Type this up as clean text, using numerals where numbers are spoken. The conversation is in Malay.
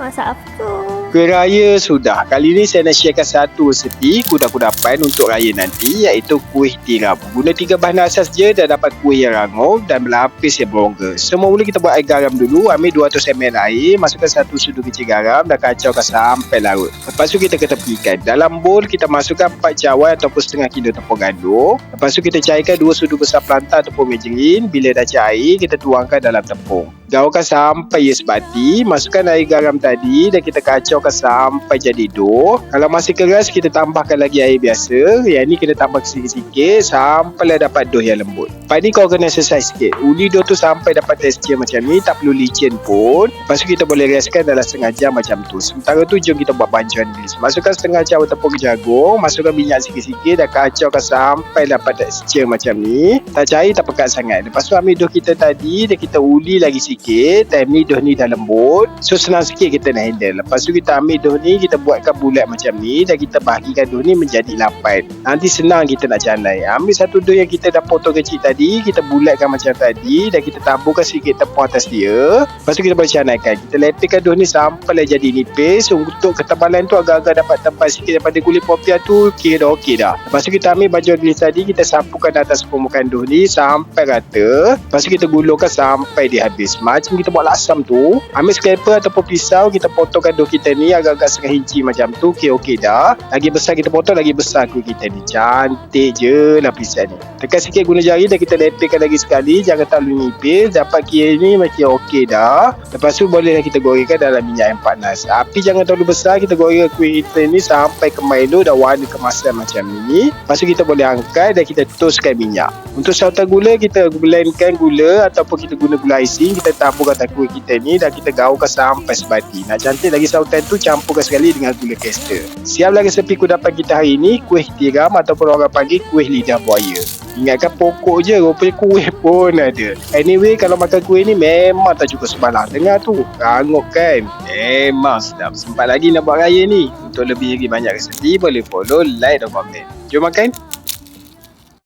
Masak apa tu? Kuih raya sudah. Kali ni saya nak sharekan satu resipi kudapan untuk raya nanti, iaitu kuih tiram. Guna 3 bahan asas je dah dapat kuih yang rangup dan berlapis yang berongga. Semula kita buat air garam dulu. Ambil 200 ml air, masukkan 1 sudu kecil garam dan kacaukan sampai larut. Lepas tu kita ketepikan. Dalam bowl kita masukkan 4 cawan ataupun setengah kilo tepung gandum. Lepas tu kita cairkan 2 sudu besar plantain ataupun margarin. Bila dah cair, kita tuangkan dalam tepung. Gaulkan sampai ia sebati. Masukkan air garam tadi dan kita kacaukan sampai jadi dough. Kalau masih keras, kita tambahkan lagi air biasa. Yang ni kita tambah sikit-sikit sampailah dapat dough yang lembut. Lepas ni kau kena exercise sikit. Uli dough tu sampai dapat tekstur macam ni, tak perlu licin pun. Lepas tu kita boleh reskan dalam setengah jam macam tu. Sementara tu jom kita buat bancuan ni. Masukkan setengah cawan tepung jagung, masukkan minyak sikit-sikit dan kacaukan sampai dapat tekstur macam ni. Tak cair, tak pekat sangat. Lepas tu ambil dough kita tadi dan kita uli lagi sikit. Time ni dough ni dah lembut, so senang sikit kita nak handle. Lepas tu kita ambil dough ni, kita buatkan bulat macam ni dan kita bahagikan dough ni menjadi 8. Nanti senang kita nak canai. Ambil satu dough yang kita dah potong kecil tadi, kita bulatkan macam tadi dan kita taburkan sikit tepung atas dia. Lepas tu kita boleh canaikan. Kita lepaskan dough ni sampai jadi nipis. Untuk ketebalan tu agak-agak dapat tebal sikit daripada kulit popiah tu, kira dah okey dah. Lepas tu kita ambil baju gelis tadi, kita sapukan atas permukaan dough ni sampai rata. Lepas tu kita gulungkan sampai dia habis. Macam kita buat lasam tu, ambil scraper ataupun pisau, kita potongkan dough kita ni agak-agak setengah inci macam tu. Okey dah. Lagi besar kita potong, lagi besar kuih kita ni. Cantik je lapisan ni. Tekan sikit guna jari dan kita lepaskan lagi sekali. Jangan terlalu nipis. Dapat kira ni macam okey dah. Lepas tu bolehlah kita gorengkan dalam minyak yang panas. Api jangan terlalu besar. Kita goreng kuih kita ni sampai kembang elok dan warna kemasan macam ni. Lepas tu kita boleh angkat dan kita toskan minyak. Untuk sautan gula, kita blendkan gula ataupun kita guna gula icing. Kita tabur atas kuih kita ni dan kita gaulkan sampai sebati. Nak cantik lagi sautan tu, campurkan sekali dengan gula kester. Siaplah resepi kudapan kita hari ni, kuih tiram ataupun orang panggil kuih lidah buaya. Ingatkan pokok je, rupanya kuih pun ada. Anyway, kalau makan kuih ni memang tak cukup sebalang. Dengar tu, rangup kan? Memang sedap. Sempat lagi nak buat raya ni. Untuk lebih lagi banyak resepi, boleh follow, like dan komen. Jom makan.